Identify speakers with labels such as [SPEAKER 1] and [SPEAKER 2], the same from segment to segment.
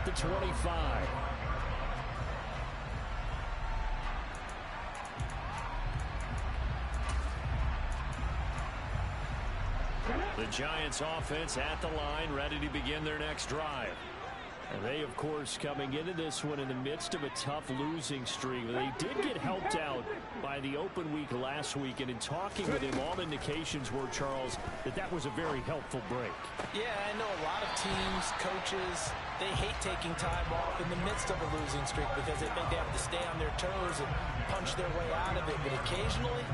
[SPEAKER 1] the 25. The Giants offense at the line, ready to begin their next drive. And they, of course, coming into this one in the midst of a tough losing streak. They did get helped out by the open week last week, and in talking with him, all indications were, Charles, that was a very helpful break.
[SPEAKER 2] Yeah, I know a lot of teams, coaches, they hate taking time off in the midst of a losing streak because they think they have to stay on their toes and punch their way out of it. But occasionally,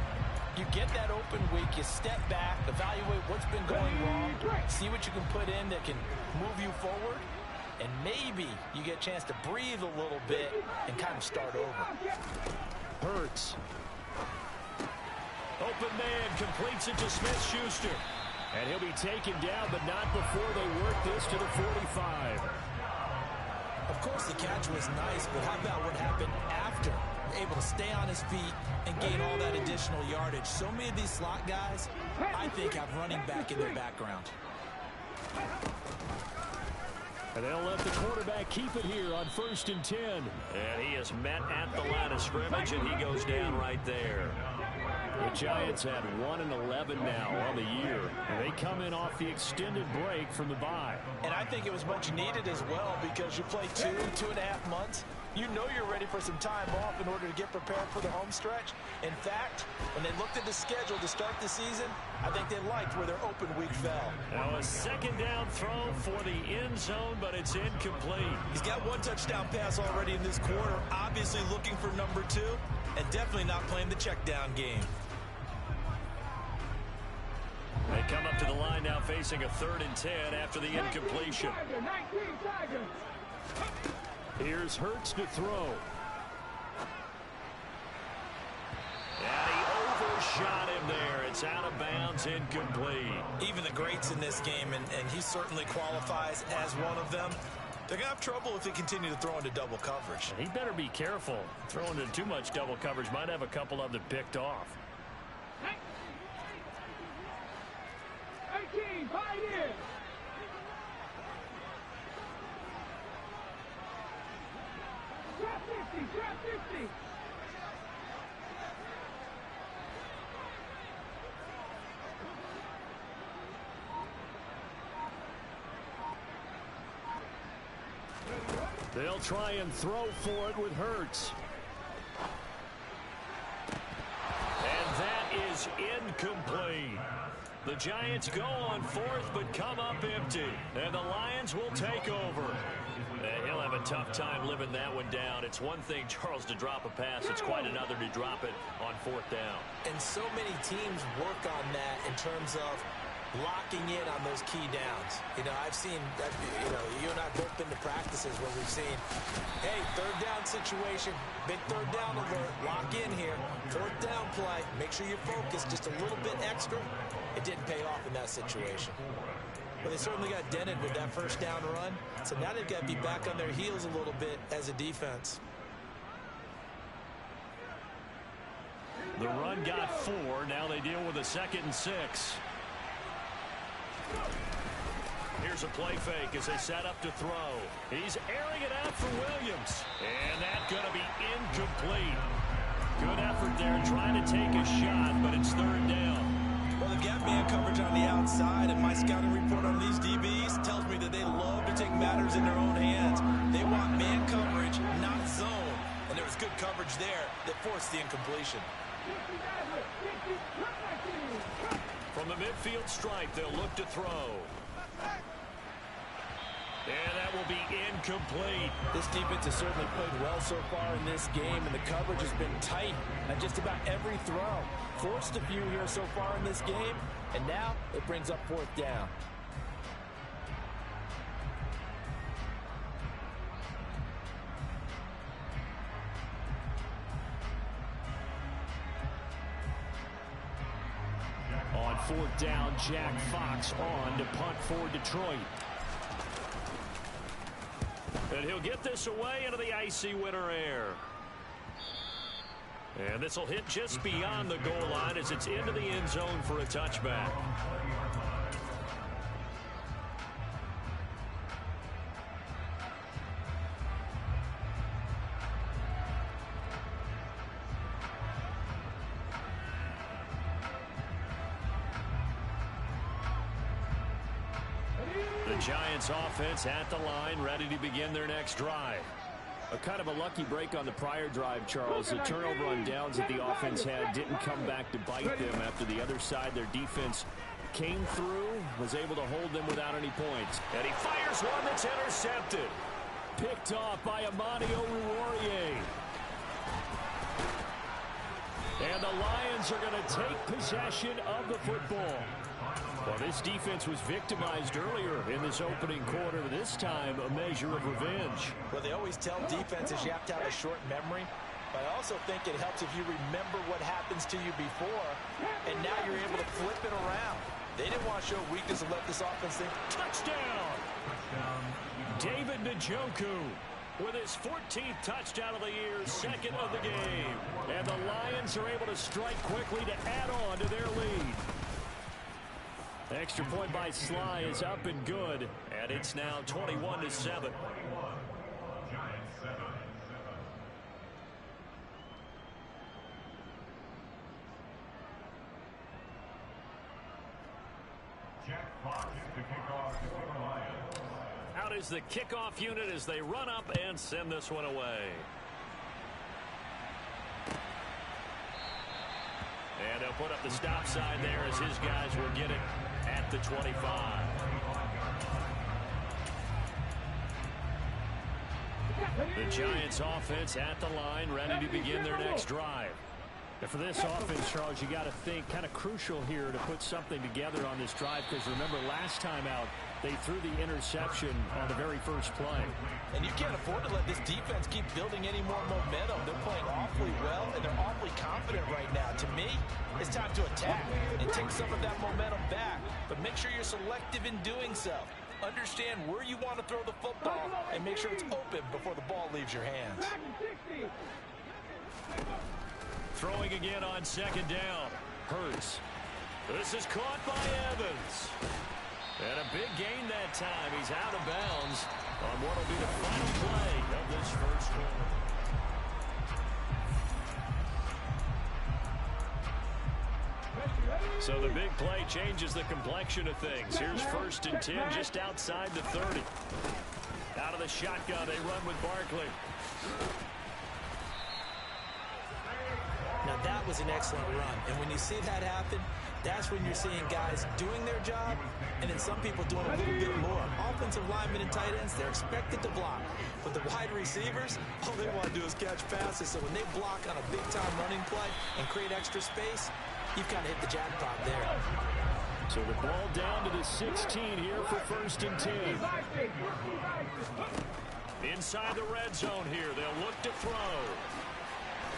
[SPEAKER 2] you get that open week, you step back, evaluate what's been going wrong, see what you can put in that can move you forward, and maybe you get a chance to breathe a little bit and kind of start over.
[SPEAKER 1] Hurts. Open man completes it to Smith-Schuster. And he'll be taken down, but not before they work this to the 45.
[SPEAKER 2] Of course, the catch was nice, but how about what happened after? Able to stay on his feet and gain all that additional yardage. So many of these slot guys, I think, have running back in their background.
[SPEAKER 1] And they'll let the quarterback keep it here on 1st and 10.
[SPEAKER 3] And he is met at the line of scrimmage, and he goes down right there.
[SPEAKER 1] The Giants had 1-11 now on the year. And they come in off the extended break from the bye.
[SPEAKER 2] And I think it was much needed as well because you play 2.5 months. You know you're ready for some time off in order to get prepared for the home stretch. In fact, when they looked at the schedule to start the season, I think they liked where their open week fell.
[SPEAKER 3] Now a second down throw for the end zone, but it's incomplete.
[SPEAKER 2] He's got one touchdown pass already in this quarter, obviously looking for number 2, and definitely not playing the check down game.
[SPEAKER 3] They come up to the line now facing a 3rd and 10 after the incompletion.
[SPEAKER 1] Here's Hurts to throw.
[SPEAKER 3] And he overshot him there. It's out of bounds, incomplete.
[SPEAKER 2] Even the greats in this game, and he certainly qualifies as one of them, they're going to have trouble if they continue to throw into double coverage.
[SPEAKER 1] He better be careful. Throwing into too much double coverage might have a couple of them picked off.
[SPEAKER 4] 18, fight in. Drop 50, drop 50.
[SPEAKER 1] They'll try and throw for it with Hurts.
[SPEAKER 3] And that is incomplete. The Giants go on 4th, but come up empty. And the Lions will take over. And he'll have a tough time living that one down. It's one thing, Charles, to drop a pass. It's quite another to drop it on 4th down.
[SPEAKER 2] And so many teams work on that in terms of locking in on those key downs. You know, I've seen, you and I both been to practices where we've seen, hey, 3rd down situation, big 3rd down alert, lock in here, 4th down play, make sure you focus just a little bit extra. It didn't pay off in that situation. But they certainly got dented with that 1st down run, so now they've got to be back on their heels a little bit as a defense.
[SPEAKER 1] The run got 4. Now they deal with a 2nd and 6.
[SPEAKER 3] Here's a play fake as they set up to throw. He's airing it out for Williams. And that's going to be incomplete. Good effort there trying to take a shot, but it's 3rd down.
[SPEAKER 2] Well, they've got man coverage on the outside, and my scouting report on these DBs tells me that they love to take matters in their own hands. They want man coverage, not zone. And there was good coverage there that forced the incompletion.
[SPEAKER 3] From the midfield stripe, they'll look to throw. And that will be incomplete.
[SPEAKER 2] This defense has certainly played well so far in this game, and the coverage has been tight on just about every throw. Forced a few here so far in this game, and now it brings up 4th down.
[SPEAKER 1] On 4th down, Jack Fox on to punt for Detroit.
[SPEAKER 3] And he'll get this away into the icy winter air. And this will hit just beyond the goal line as it's into the end zone for a touchback.
[SPEAKER 1] The Giants offense at the line, ready to begin their next drive. A kind of a lucky break on the prior drive, Charles. The turnover on downs that the offense had didn't come back to bite them after the other side. Their defense came through, was able to hold them without any points.
[SPEAKER 3] And he fires one that's intercepted.
[SPEAKER 1] Picked off by Amanio Ruorier. And the Lions are going to take possession of the football. Well, this defense was victimized earlier in this opening quarter. This time, a measure of revenge.
[SPEAKER 2] Well, they always tell defenses you have to have a short memory. But I also think it helps if you remember what happens to you before, and now you're able to flip it around. They didn't want to show weakness and let this offense think.
[SPEAKER 1] Touchdown! David Njoku with his 14th touchdown of the year, second of the game. And the Lions are able to strike quickly to add on to their lead. Extra point by Sly is up and good, and it's now 21-7. Out is the kickoff unit as they run up and send this one away. And they'll put up the stop sign there as his guys will get it at the 25. The Giants offense at the line, ready to begin their next drive. And for this offense, Charles, you got to think kind of crucial here to put something together on this drive, because remember last time out they threw the interception on the very first play.
[SPEAKER 2] And you can't afford to let this defense keep building any more momentum. They're playing awfully well, and they're awfully confident right now. To me, it's time to attack and take some of that momentum back. But make sure you're selective in doing so. Understand where you want to throw the football and make sure it's open before the ball leaves your hands.
[SPEAKER 1] Throwing again on second down. Hurts. This is caught by Evans. And a big gain that time. He's out of bounds on what will be the final play of this first quarter. So the big play changes the complexion of things. Here's 1st and 10 just outside the 30. Out of the shotgun, they run with Barkley.
[SPEAKER 2] Now that was an excellent run, and when you see that happen, that's when you're seeing guys doing their job, and then some people doing a little bit more. Offensive linemen and tight ends, they're expected to block. But the wide receivers, all they want to do is catch passes. So when they block on a big-time running play and create extra space, you've kind of hit the jackpot there.
[SPEAKER 1] So the ball down to the 16 here for 1st and 10. Inside the red zone here, they'll look to throw.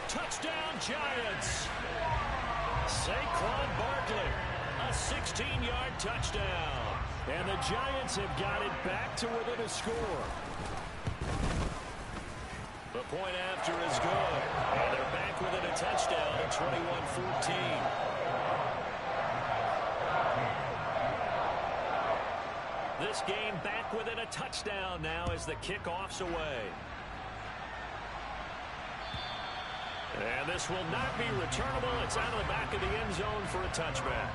[SPEAKER 1] Touchdown, Giants! Saquon Barkley, a 16-yard touchdown. And the Giants have got it back to within a score. The point after is good. And they're back within a touchdown at 21-14. This game back within a touchdown now as the kickoff's away. And this will not be returnable. It's out of the back of the end zone for a touchback.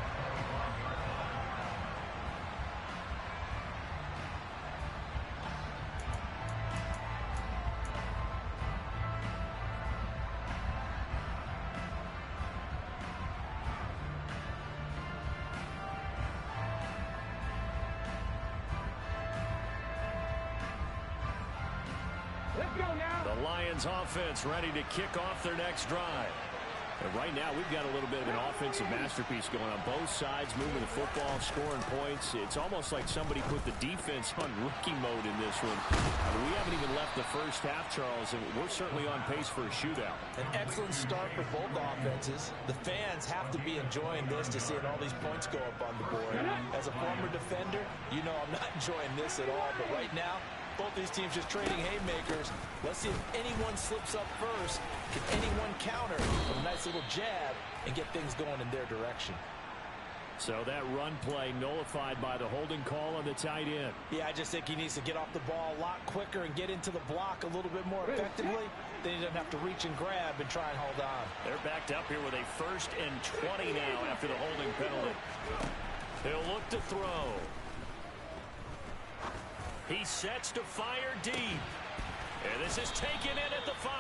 [SPEAKER 1] The Lions offense ready to kick off their next drive. And right now we've got a little bit of an offensive masterpiece going on both sides, moving the football, scoring points. It's almost like somebody put the defense on rookie mode in this one. We haven't even left the first half, Charles, and we're certainly on pace for a shootout.
[SPEAKER 2] An excellent start for both offenses. The fans have to be enjoying this to seeing all these points go up on the board. As a former defender, you know I'm not enjoying this at all, but right now, both these teams just trading haymakers. Let's see if anyone slips up first. Can anyone counter with a nice little jab and get things going in their direction?
[SPEAKER 1] So that run play nullified by the holding call on the tight end.
[SPEAKER 2] Yeah, I just think he needs to get off the ball a lot quicker and get into the block a little bit more effectively. Then he doesn't have to reach and grab and try and hold on.
[SPEAKER 1] They're backed up here with a 1st and 20 now after the holding penalty. They'll look to throw.
[SPEAKER 3] He sets to fire deep. And this is taken in at the 5.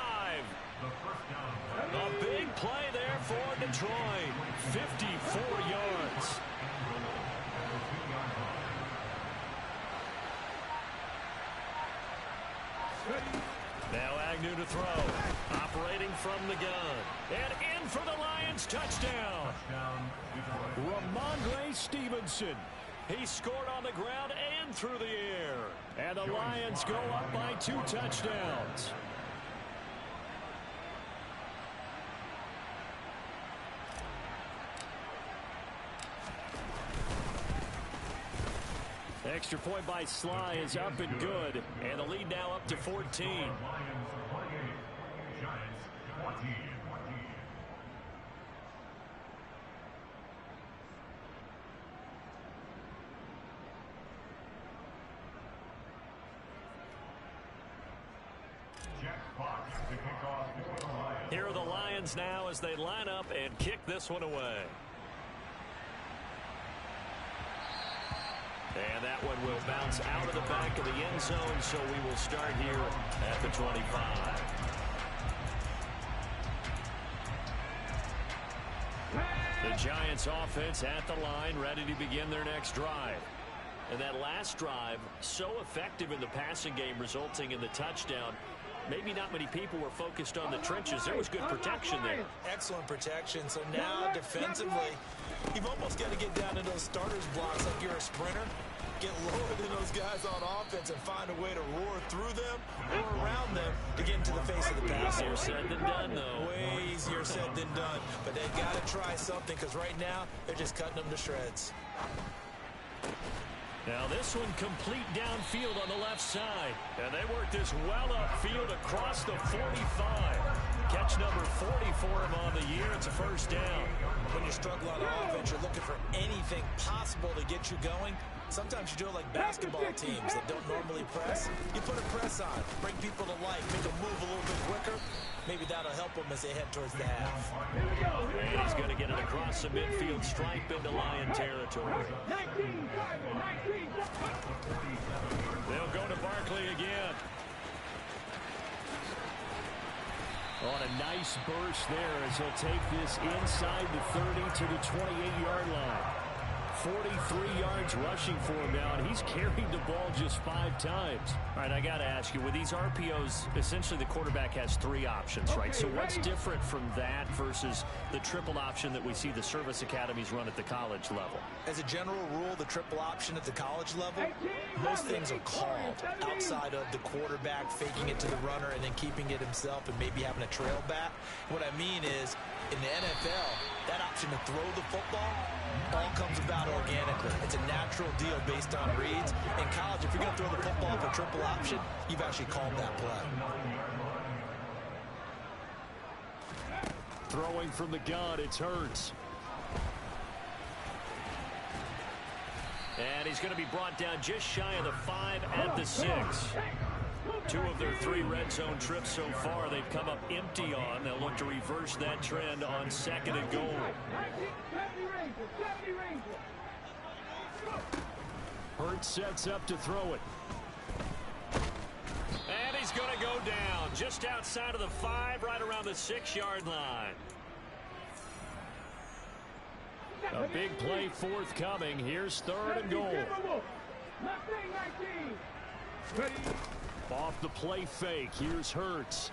[SPEAKER 3] A big play there for Detroit. 54 yards. Now Agnew to throw. Operating from the gun. And in for the Lions touchdown.
[SPEAKER 1] Ramondre Stevenson.
[SPEAKER 3] He scored on the ground and through the air.
[SPEAKER 1] And the Lions go up by 2 touchdowns. Extra point by Sly is up and good.
[SPEAKER 3] And the lead now up to 14. Here are the Lions now as they line up and kick this one away. And that one will bounce out of the back of the end zone, so we will start here at the 25. The Giants offense at the line, ready to begin their next drive. And that last drive, so effective in the passing game, resulting in the touchdown. Maybe not many people were focused on the trenches. There was good protection there.
[SPEAKER 2] Excellent protection. So now defensively, you've almost got to get down to those starters blocks like you're a sprinter. Get lower than those guys on offense and find a way to roar through them or around them to get into the face of the pass.
[SPEAKER 3] Easier said than done, though.
[SPEAKER 2] Way easier said than done. But they've got to try something because right now they're just cutting them to shreds.
[SPEAKER 3] Now this one complete downfield on the left side. And they work this well upfield across the 45. Catch number 40 for him on the year. It's a first down.
[SPEAKER 2] When you struggle on offense, you're looking for anything possible to get you going. Sometimes you do it like basketball teams that don't normally press. You put a press on, bring people to life, make them move a little bit quicker. Maybe that'll help them as they head towards the half.
[SPEAKER 3] And he's going to get it across the midfield stripe into Lion territory. They'll go to Barkley again.
[SPEAKER 1] On a nice burst there as he'll take this inside the 30 to the 28-yard line. 43 yards rushing for him now, and he's carried the ball just 5 times. All right, I got to ask you, with these RPOs, essentially the quarterback has 3 options, right? So what's different from that versus the triple option that we see the service academies run at the college level?
[SPEAKER 2] As a general rule, the triple option at the college level, most things are called outside of the quarterback faking it to the runner and then keeping it himself and maybe having a trail back. What I mean is, in the NFL, that option to throw the football all comes about organically. It's a natural deal based on reads. In college, if you're going to throw the football for triple option, you've actually called that play.
[SPEAKER 1] Throwing from the gun, it's Hurts.
[SPEAKER 3] And he's going to be brought down just shy of the 5 at the 6. 2 of their 3 red zone trips so far they've come up empty on. They'll look to reverse that trend on 2nd and goal.
[SPEAKER 1] Hurts sets up to throw it.
[SPEAKER 3] And he's going to go down just outside of the 5, right around the 6-yard line.
[SPEAKER 1] A big play forthcoming. Here's 3rd and goal. Off the play fake. Here's Hurts.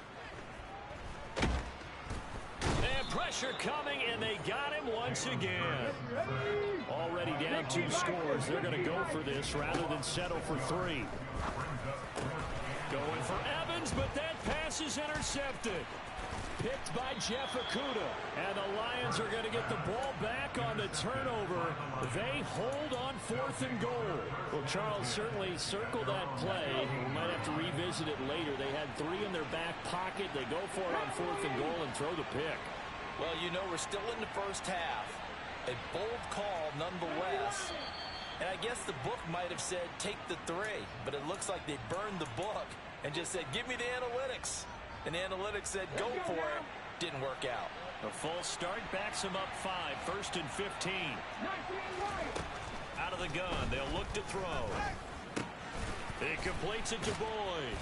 [SPEAKER 3] And pressure coming, and they got him once again.
[SPEAKER 1] Already down 2 scores. They're going to go for this rather than settle for 3.
[SPEAKER 3] Going for Evans, but that pass is intercepted.
[SPEAKER 1] Picked by Jeff Okudah. And the Lions are going to get the ball back on the turnover. They hold on 4th and goal. Well, Charles, certainly circle that play. We might have to revisit it later. They had 3 in their back pocket. They go for it on 4th and goal and throw the pick.
[SPEAKER 2] Well, you know, we're still in the first half. A bold call nonetheless. And I guess the book might have said take the 3. But it looks like they burned the book and just said, give me the analytics. And the analytics said, go for it. Didn't work out.
[SPEAKER 3] A false start backs him up 5. 1st and 15. Out of the gun. They'll look to throw. He completes it to Boyd.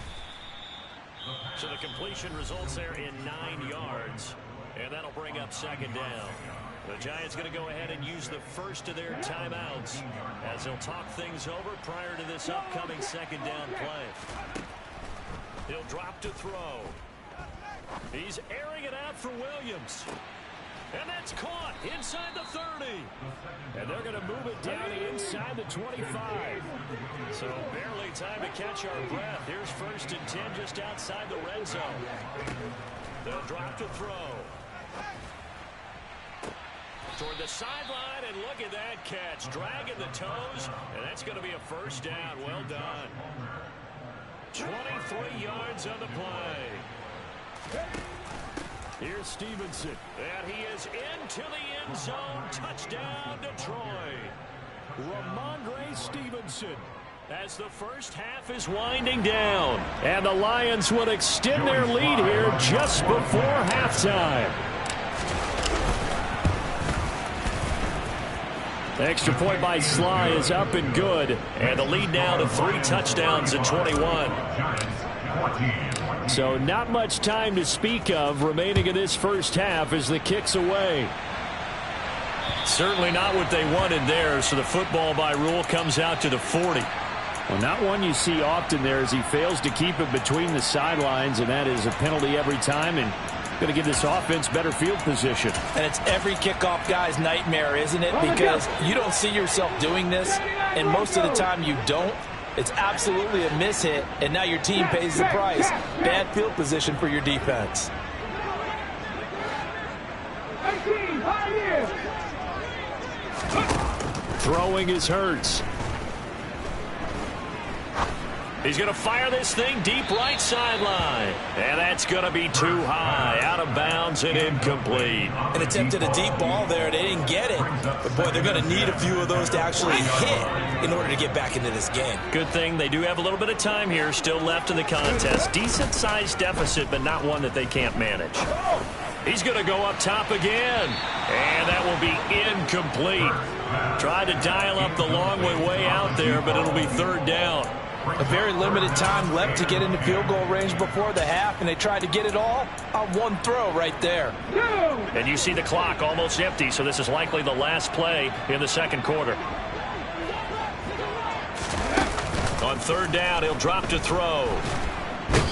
[SPEAKER 3] So the completion results there in 9 yards. And that'll bring up second down. The Giants going to go ahead and use the first of their timeouts as they'll talk things over prior to this upcoming second down play. He'll drop to throw. He's airing it out for Williams. And that's caught inside the 30.
[SPEAKER 1] And they're going to move it down inside the 25.
[SPEAKER 3] So barely time to catch our breath. Here's 1st and 10 just outside the red zone. They'll drop to throw. Toward the sideline, and look at that catch. Dragging the toes, and that's going to be a first down. Well done. 23 yards on the play.
[SPEAKER 1] Here's Stevenson.
[SPEAKER 3] And he is into the end zone. Touchdown, Detroit.
[SPEAKER 1] Ramondre Stevenson.
[SPEAKER 3] As the first half is winding down.
[SPEAKER 1] And the Lions would extend their lead here just before halftime. Extra point by Sly is up and good.
[SPEAKER 3] And the lead now to 3 touchdowns at 21.
[SPEAKER 1] So not much time to speak of remaining in this first half as the kick's away.
[SPEAKER 3] Certainly not what they wanted there, so the football by rule comes out to the 40.
[SPEAKER 1] Well, not one you see often there as he fails to keep it between the sidelines, and that is a penalty every time and going to give this offense better field position.
[SPEAKER 2] And it's every kickoff guy's nightmare, isn't it? Because you don't see yourself doing this, and most of the time you don't. It's absolutely a mishit, and now your team pays the price. Bad field position for your defense.
[SPEAKER 1] Throwing is Hurts.
[SPEAKER 3] He's going to fire this thing deep right sideline. And that's going to be too high. Out of bounds and incomplete.
[SPEAKER 2] An attempt at a deep ball there. They didn't get it. But, boy, they're going to need a few of those to actually hit in order to get back into this game.
[SPEAKER 3] Good thing they do have a little bit of time here still left in the contest. Decent-sized deficit, but not one that they can't manage. He's going to go up top again. And that will be incomplete. Tried to dial up the long way out there, but it'll be 3rd down.
[SPEAKER 2] A very limited time left to get into field goal range before the half, and they tried to get it all on one throw right there.
[SPEAKER 3] And you see the clock almost empty, so this is likely the last play in the second quarter. On 3rd down, he'll drop to throw.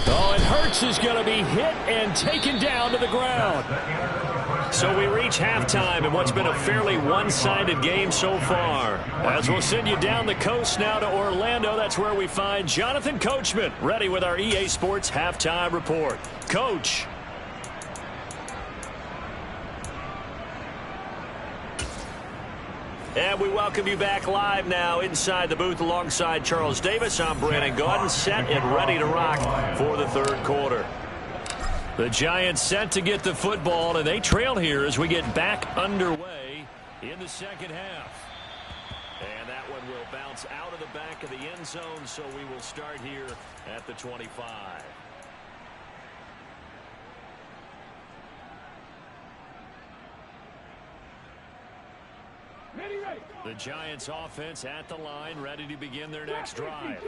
[SPEAKER 1] Oh, and Hurts is going to be hit and taken down to the ground.
[SPEAKER 3] So we reach halftime in what's been a fairly one-sided game so far. As we'll send you down the coast now to Orlando, that's where we find Jonathan Coachman ready with our EA Sports Halftime Report. Coach. And we welcome you back live now inside the booth alongside Charles Davis. I'm Brandon Gaudin, set and ready to rock for the 3rd quarter. The Giants set to get the football, and they trail here as we get back underway in the second half. And that one will bounce out of the back of the end zone, so we will start here at the 25. The Giants offense at the line, ready to begin their next drive.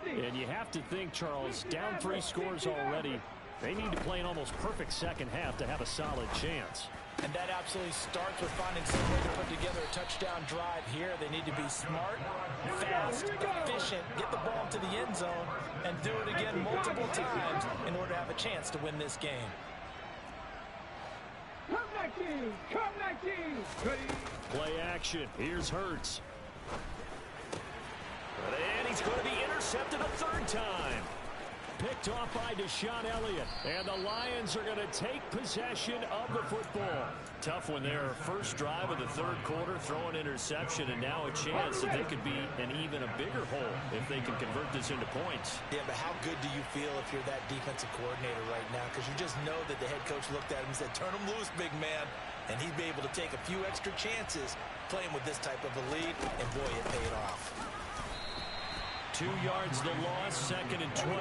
[SPEAKER 1] And you have to think, Charles, down 3 scores already. They need to play an almost perfect second half to have a solid chance.
[SPEAKER 2] And that absolutely starts with finding some way to put together a touchdown drive here. They need to be smart, fast, efficient, get the ball to the end zone, and do it again multiple times in order to have a chance to win this game.
[SPEAKER 4] Come back in! Come back in!
[SPEAKER 1] Play action. Here's Hurts.
[SPEAKER 3] And he's going to be intercepted a 3rd time.
[SPEAKER 1] Picked off by Deshaun Elliott. And the Lions are going to take possession of the football.
[SPEAKER 3] Tough one there. First drive of the 3rd quarter, throw an interception, and now a chance that they could be an even a bigger hole if they can convert this into points.
[SPEAKER 2] Yeah, but how good do you feel if you're that defensive coordinator right now? Because you just know that the head coach looked at him and said, turn him loose, big man. And he'd be able to take a few extra chances playing with this type of a lead, and boy, it paid off.
[SPEAKER 3] 2 yards the loss, 2nd and 12.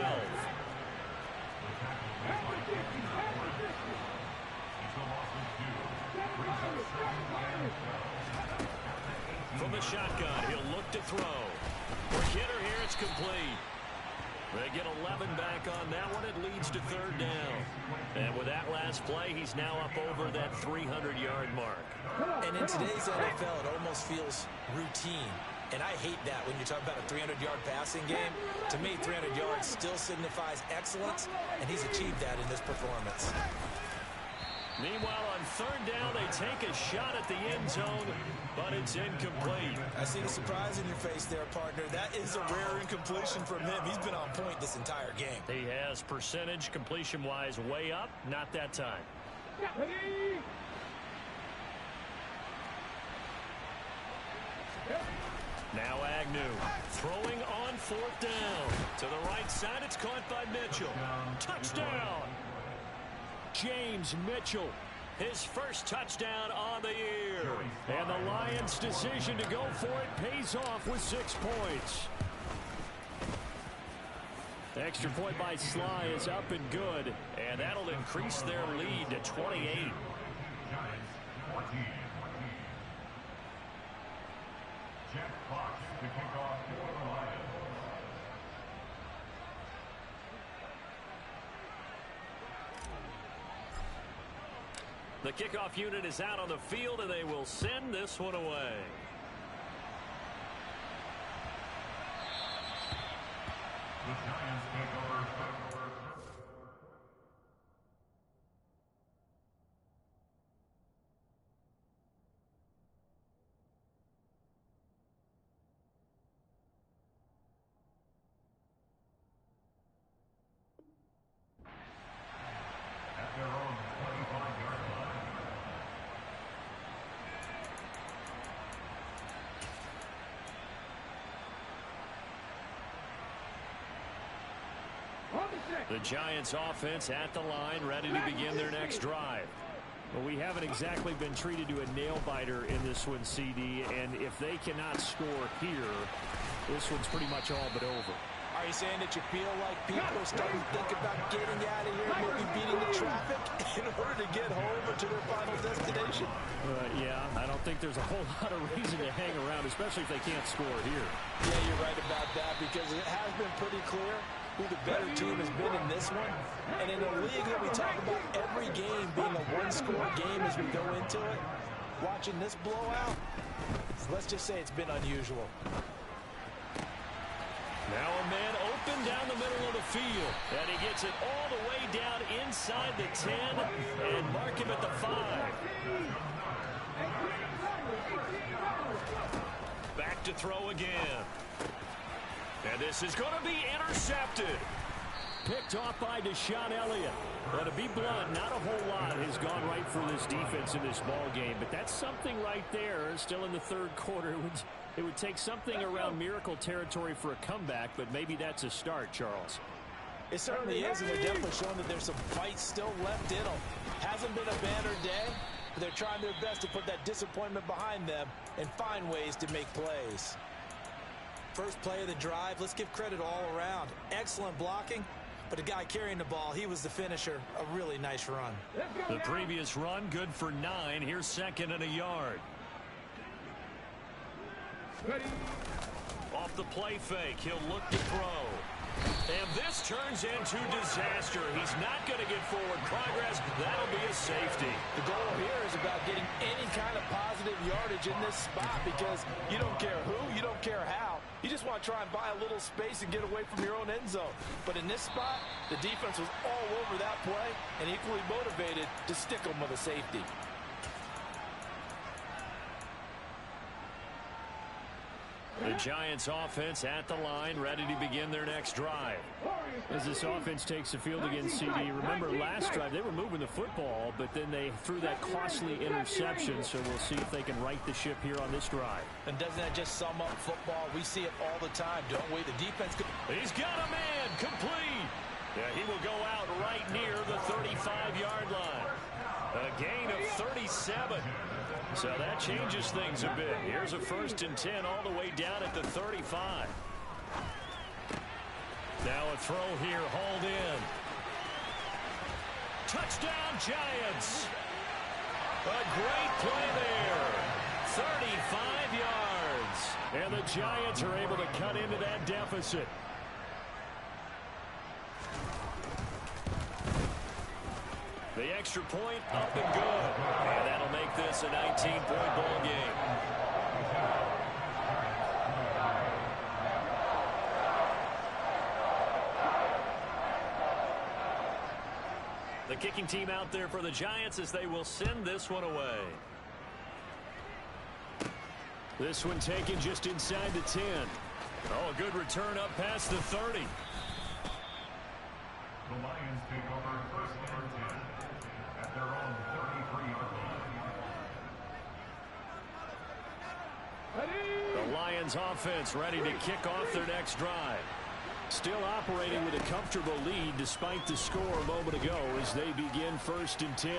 [SPEAKER 3] From the shotgun, he'll look to throw. For Kidder here, it's complete. They get 11 back on that one. It leads to third down. And with that last play, he's now up over that 300-yard mark.
[SPEAKER 2] And in today's NFL, it almost feels routine. And I hate that when you talk about a 300-yard passing game. To me, 300 yards still signifies excellence, and he's achieved that in this performance.
[SPEAKER 3] Meanwhile, on third down, they take a shot at the end zone, but it's incomplete.
[SPEAKER 2] I see the surprise in your face there, partner. That is a rare incompletion from him. He's been on point this entire game.
[SPEAKER 3] He has percentage completion-wise way up, not that time. Now Agnew throwing on fourth down. To the right side, it's caught by Mitchell. Touchdown! James Mitchell, his first touchdown on the year. And the Lions' decision to go for it pays off with 6 points. The extra point by Sly is up and good, and that'll increase their lead to 28. The kickoff unit is out on the field, and they will send this one away. The Giants take over. At their own 25-yard line. The Giants offense at the line, ready to begin their next drive. Well, we haven't exactly been treated to a nail-biter in this one, CD, and if they cannot score here, this one's pretty much all but over.
[SPEAKER 2] Are you saying that you feel like people are starting to think about getting out of here, maybe beating the traffic in order to get home or to their final destination?
[SPEAKER 3] Yeah, I don't think there's a whole lot of reason to hang around, especially if they can't score here.
[SPEAKER 2] Yeah, you're right about that, because it has been pretty clear who the better team has been in this one. And in a league that we talk about every game being a one-score game as we go into it, watching this blowout, let's just say it's been unusual.
[SPEAKER 3] Now a man open down the middle of the field, and he gets it all the way down inside the 10 and mark him at the 5. Back to throw again. And this is going to be intercepted. Picked off by Deshaun Elliott. But to be blunt, not a whole lot has gone right for this defense in this ball game. But that's something right there. Still in the third quarter. It would take something around miracle territory for a comeback, but maybe that's a start, Charles.
[SPEAKER 2] It certainly is, and they're definitely showing that there's some fight still left in them. Hasn't been a banner day, but they're trying their best to put that disappointment behind them and find ways to make plays. First play of the drive, let's give credit all around. Excellent blocking, but the guy carrying the ball, he was the finisher. A really nice run.
[SPEAKER 3] The previous run, good for 9. Here's second and a yard.
[SPEAKER 4] Ready.
[SPEAKER 3] Off the play fake, he'll look to throw. And this turns into disaster. He's not going to get forward progress. That'll be a safety.
[SPEAKER 2] The goal here is about getting any kind of positive yardage in this spot, because you don't care who, you don't care how. You just want to try and buy a little space and get away from your own end zone. But in this spot, the defense was all over that play and equally motivated to stick them with a safety.
[SPEAKER 3] The Giants offense at the line, ready to begin their next drive. As this offense takes the field against CD, remember last drive they were moving the football, but then they threw that costly interception, so we'll see if they can right the ship here on this drive.
[SPEAKER 2] And doesn't that just sum up football? We see it all the time, don't we? The defense could...
[SPEAKER 3] He's got a man, complete. Yeah, he will go out right near the 35-yard line. A gain of 37. So that changes things a bit. Here's a 1st and 10 all the way down at the 35. Now a throw here, hauled in. Touchdown, Giants. A great play there. 35 yards. And the Giants are able to cut into that deficit. The extra point up and good. And that'll make this a 19-point ball game. The kicking team out there for the Giants as they will send this one away.
[SPEAKER 1] This one taken just inside the 10.
[SPEAKER 3] Oh, a good return up past the 30.
[SPEAKER 5] The Lions take over first and 10 at their own 33-yard line.
[SPEAKER 1] The Lions offense ready to kick off their next drive. Still operating with a comfortable lead despite the score a moment ago as they begin first and 10.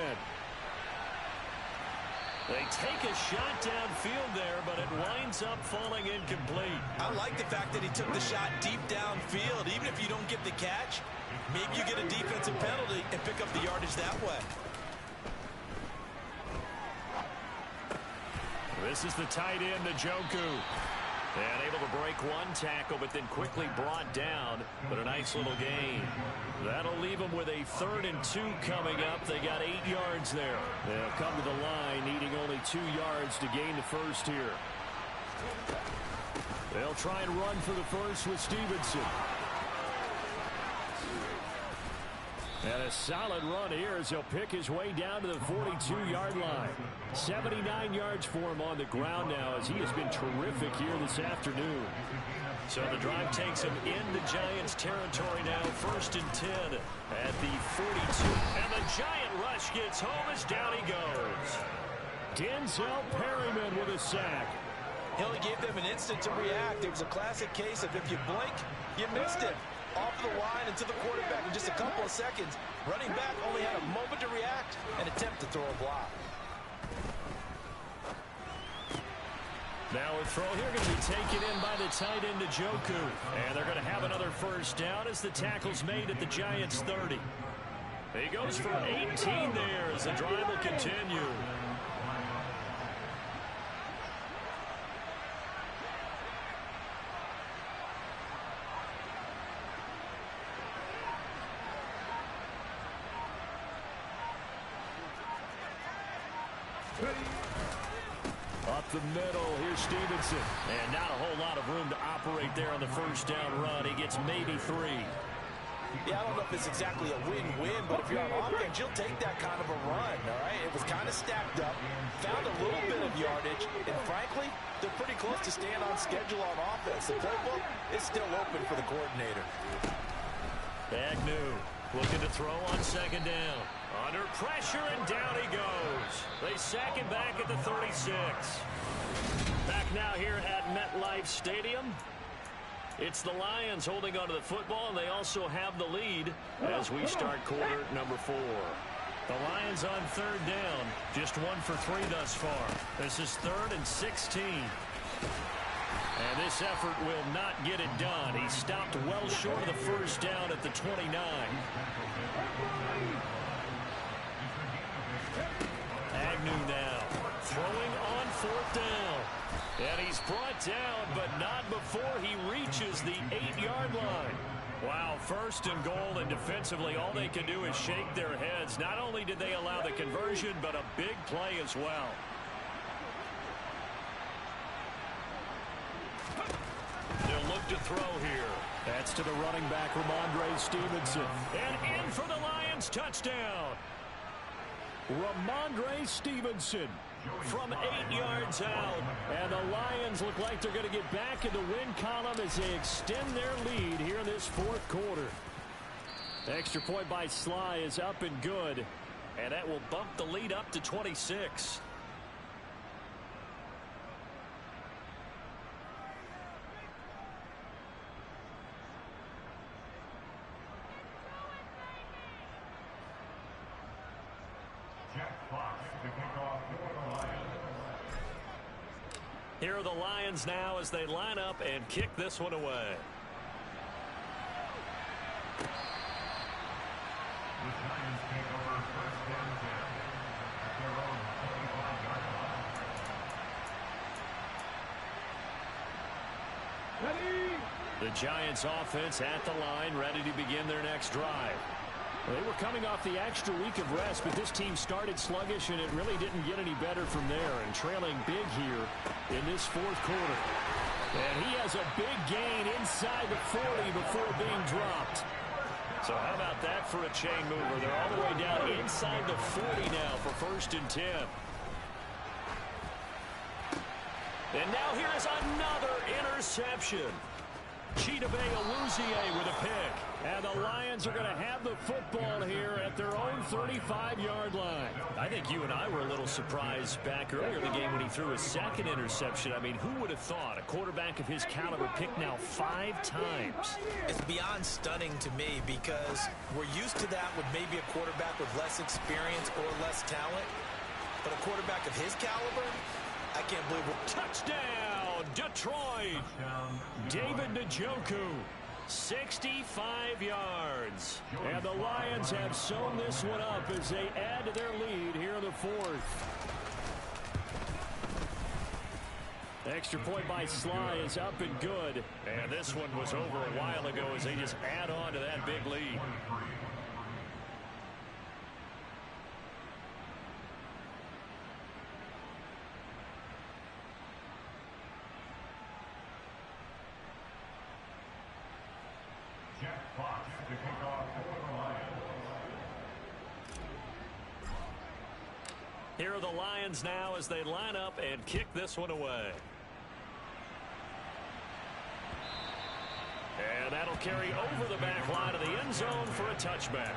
[SPEAKER 3] They take a shot downfield there, but it winds up falling incomplete.
[SPEAKER 2] I like the fact that he took the shot deep downfield. Even if you don't get the catch, maybe you get a defensive penalty and pick up the yardage that way.
[SPEAKER 3] This is the tight end, Njoku. And able to break one tackle, but then quickly brought down. But a nice little gain. That'll leave them with a 3rd and 2 coming up. They got 8 yards there. They'll come to the line, needing only 2 yards to gain the first here. They'll try and run for the first with Stevenson. And a solid run here as he'll pick his way down to the 42-yard line. 79 yards for him on the ground now as he has been terrific here this afternoon. So the drive takes him into Giants territory now, 1st and 10 at the 42. And the Giant rush gets home as down he goes.
[SPEAKER 1] Denzel Perryman with a sack.
[SPEAKER 2] He only gave them an instant to react. It was a classic case of if you blink, you missed it. Off the line and to the quarterback in just a couple of seconds. Running back only had a moment to react and attempt to throw a block.
[SPEAKER 3] Now a throw here going to be taken in by the tight end Njoku. And they're going to have another first down as the tackle's made at the Giants' 30. He goes for 18 there as the drive will continue.
[SPEAKER 1] Up the middle, here's Stevenson.
[SPEAKER 3] And not a whole lot of room to operate there on the first down run. He gets maybe 3.
[SPEAKER 2] Yeah, I don't know if it's exactly a win-win, but if you're on offense, you'll take that kind of a run, all right? It was kind of stacked up, found a little bit of yardage, and frankly, they're pretty close to staying on schedule on offense. The playbook is still open for the coordinator.
[SPEAKER 3] Agnew looking to throw on 2nd down. Under pressure, and down he goes. They sack him back at the 36. Back now here at MetLife Stadium. It's the Lions holding onto the football, and they also have the lead as we start quarter number 4. The Lions on 3rd down, just 1 for 3 thus far. This is 3rd and 16. And this effort will not get it done. He stopped well short of the first down at the 29. Agnew now throwing on 4th down. And he's brought down, but not before he reaches the 8-yard line. Wow, 1st and goal, and defensively all they can do is shake their heads. Not only did they allow the conversion, but a big play as well. They'll look to throw here.
[SPEAKER 1] That's to the running back, Ramondre Stevenson.
[SPEAKER 3] And in for the Lions touchdown.
[SPEAKER 1] Ramondre Stevenson
[SPEAKER 3] from 8 yards out.
[SPEAKER 1] And the Lions look like they're going to get back in the win column as they extend their lead here in this 4th quarter. Extra point by Sly is up and good.
[SPEAKER 3] And that will bump the lead up to 26. Here are the Lions now as they line up and kick this one away.
[SPEAKER 5] The Giants take over 1st and 10 at their own 25-yard line.
[SPEAKER 1] The Giants offense at the line, ready to begin their next drive. They were coming off the extra week of rest, but this team started sluggish, and it really didn't get any better from there, and trailing big here in this fourth quarter. And he has a big gain inside the 40 before being dropped.
[SPEAKER 3] So how about that for a chain mover? They're all the way down inside the 40 now for 1st and 10. And now here is another interception. Chidobe Awuzie with a pick. And the Lions are going to have the football here at their own 35-yard line.
[SPEAKER 1] I think you and I were a little surprised back earlier in the game when he threw his second interception. I mean, who would have thought a quarterback of his caliber picked now 5 times?
[SPEAKER 2] It's beyond stunning to me because we're used to that with maybe a quarterback with less experience or less talent. But a quarterback of his caliber, I can't believe it.
[SPEAKER 3] Touchdown, Detroit.
[SPEAKER 1] David Njoku, 65 yards. And the Lions have sewn this one up as they add to their lead here in the 4th. Extra point by Sly is up and good.
[SPEAKER 3] And this one was over a while ago as they just add on to that big lead. Here are the Lions now as they line up and kick this one away. And that'll carry over the back line of the end zone for a touchback.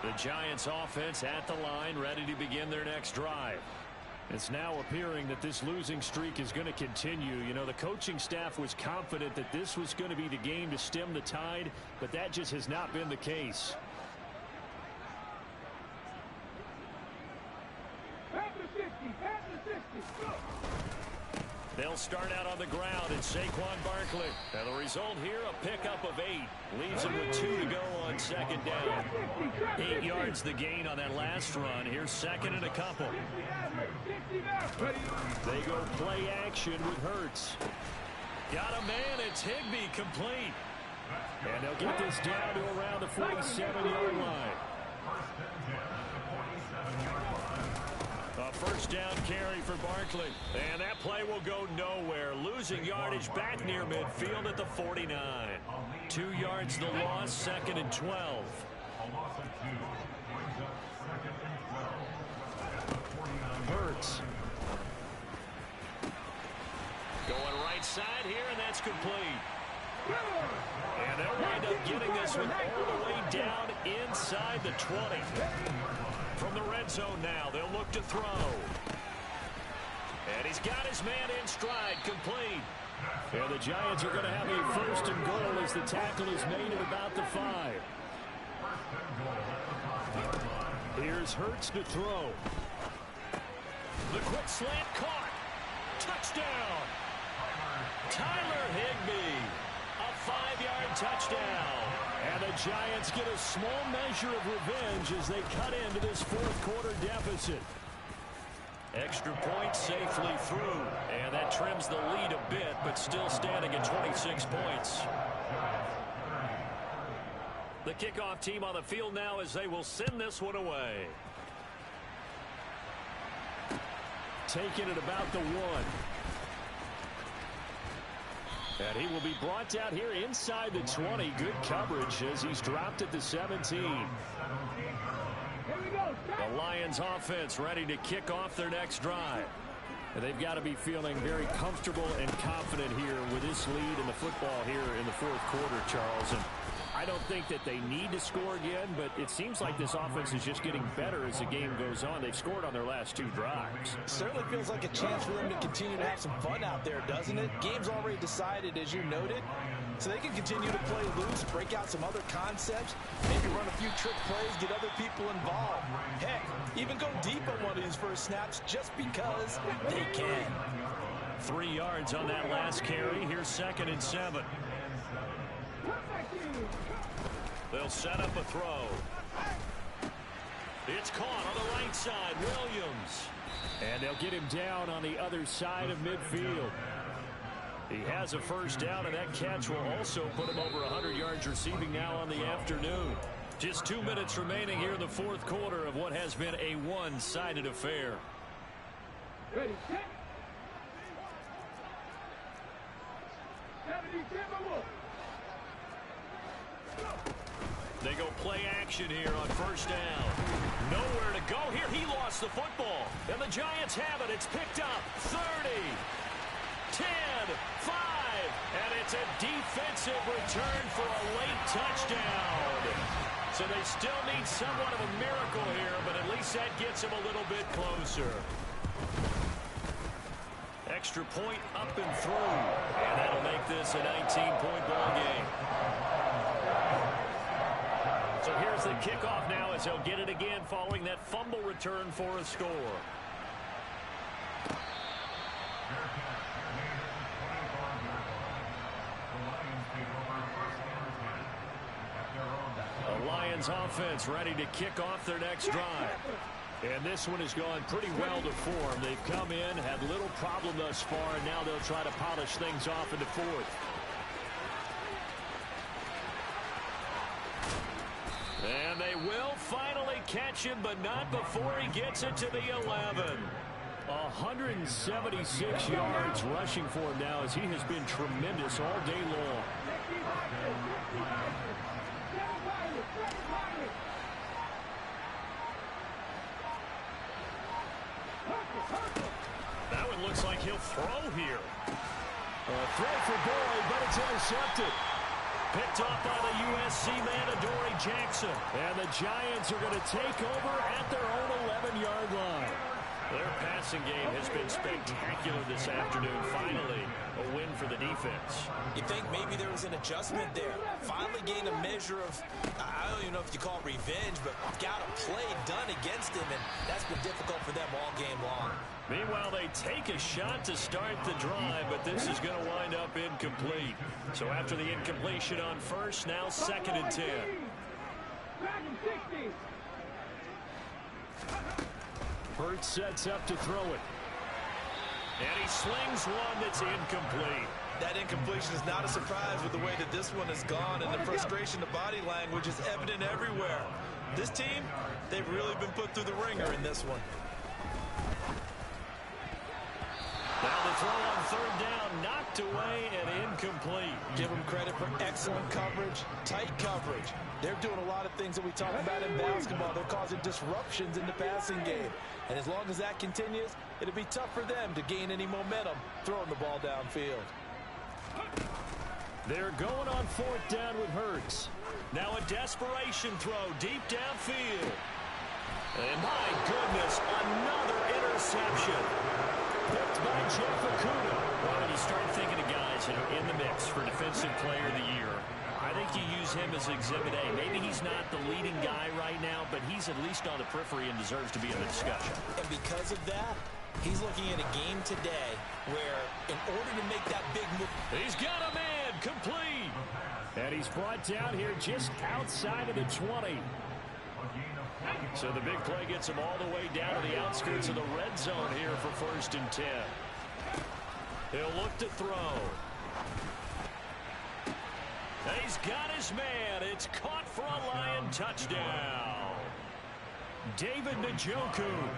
[SPEAKER 3] The Giants offense at the line, ready to begin their next drive. It's now appearing that this losing streak is going to continue. You know, the coaching staff was confident that this was going to be the game to stem the tide, but that just has not been the case. They'll start out on the ground in Saquon Barkley. And the result here, a pickup of 8. Leaves him with 2 to go on 2nd down. 8 yards the gain on that last run. Here's 2nd and a couple. They go play action with Hurts. Got a man, it's Higbee, complete. And they'll get this down to around the 47-yard line. A 1st down carry for Barkley. And that play will go nowhere. Losing yardage back near midfield at the 49. 2 yards the loss, 2nd and 12. Hurts. Going right side here, and that's complete. And they'll wind up getting this one all the way down inside the 20. From the red zone now, they'll look to throw. And he's got his man in stride, complete. And the Giants are going to have a 1st and goal as the tackle is made at about the 5. Here's Hurts to throw. The quick slant caught. Touchdown. Tyler Higbee. A 5-yard touchdown. And the Giants get a small measure of revenge as they cut into this 4th quarter deficit. Extra point safely through. And that trims the lead a bit, but still standing at 26 points. The kickoff team on the field now as they will send this one away. Taking it about the 1. And he will be brought down here inside the 20. Good coverage as he's dropped at the 17. The Lions offense ready to kick off their next drive. And they've got to be feeling very comfortable and confident here with this lead in the football here in the 4th quarter, Charles. And I don't think that they need to score again, but it seems like this offense is just getting better as the game goes on. They've scored on their last 2 drives.
[SPEAKER 2] Certainly feels like a chance for them to continue to have some fun out there, doesn't it? Game's already decided, as you noted, so they can continue to play loose, break out some other concepts, maybe run a few trick plays, get other people involved. Heck, even go deep on one of these first snaps just because they can.
[SPEAKER 3] 3 yards on that last carry. Here's 2nd and 7. They'll set up a throw. It's caught on the right side. Williams.
[SPEAKER 1] And they'll get him down on the other side of midfield. He has a first down, and that catch will also put him over 100 yards receiving now on the afternoon. Just 2 minutes remaining here in the fourth quarter of what has been a one-sided affair.
[SPEAKER 4] Ready, set. 70,
[SPEAKER 1] They go play action here on first down. Nowhere to go here. He lost the football. And the Giants have it. It's picked up. 30, 10, 5. And it's a defensive return for a late touchdown. So they still need somewhat of a miracle here, but at least that gets them a little bit closer. Extra point up and through. And that'll make this a 19-point ball game. So here's the kickoff now as they'll get it again following that fumble return for a score. The Lions offense ready to kick off their next drive. And this one has gone pretty well to form. They've come in, had little problem thus far, and now they'll try to polish things off in the fourth. And they will finally catch him, but not before he gets it to the 11. 176 yards rushing for him now as he has been tremendous all day long. That one looks like he'll throw here. Throw for Boyd, but it's intercepted. Picked off by the USC man, Adoree Jackson. And the Giants are going to take over at their own 11-yard line. Their passing game has been spectacular this afternoon. Finally, a win for the defense.
[SPEAKER 2] You think maybe there was an adjustment there. Finally gained a measure of, I don't even know if you call it revenge, but got a play done against him, and that's been difficult for them all game long.
[SPEAKER 1] Meanwhile, they take a shot to start the drive, but this is going to wind up incomplete. So after the incompletion on first, now 2nd and 10. Hurts sets up to throw it. And he slings one that's incomplete.
[SPEAKER 2] That incompletion is not a surprise with the way that this one has gone, and the frustration, the body language is evident everywhere. This team, they've really been put through the ringer in this one.
[SPEAKER 1] Now the throw on third down, knocked away and incomplete.
[SPEAKER 2] Give them credit for excellent coverage, tight coverage. They're doing a lot of things that we talk about in basketball. They're causing disruptions in the passing game. And as long as that continues, it'll be tough for them to gain any momentum throwing the ball downfield.
[SPEAKER 1] They're going on fourth down with Hurts. Now a desperation throw deep downfield. And my goodness, another interception. Picked by Jeff Okudah. Well, when you start thinking of guys that are in the mix for Defensive Player of the Year, I think you use him as Exhibit A. Maybe he's not the leading guy right now, but he's at least on the periphery and deserves to be in the discussion.
[SPEAKER 2] And because of that, he's looking at a game today where in order to make that big move...
[SPEAKER 1] He's got a man, complete. And he's brought down here just outside of the 20. So the big play gets him all the way down to the outskirts of the red zone here for 1st and 10. He'll look to throw. He's got his man. It's caught for a Lion touchdown. David Njoku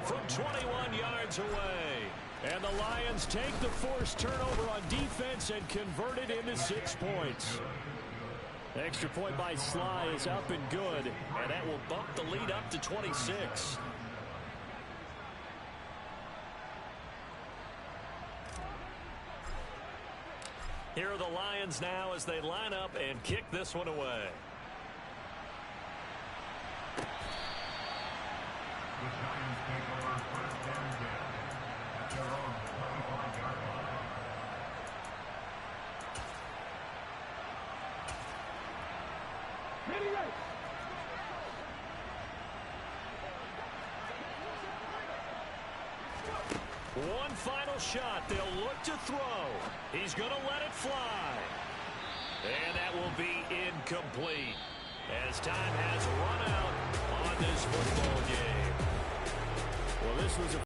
[SPEAKER 1] from 21 yards away. And the Lions take the forced turnover on defense and convert it into 6 points. Extra point by Sly is up and good, and that will bump the lead up to 26. Here are the Lions now as they line up and kick this one away.
[SPEAKER 5] The Giants take over 1st and 10 at their own 25-yard line.
[SPEAKER 4] Ready, ready.
[SPEAKER 1] One final shot. They'll look to throw. He's going to let it fly. And that will be incomplete as time has run out on this football game. Well, this was a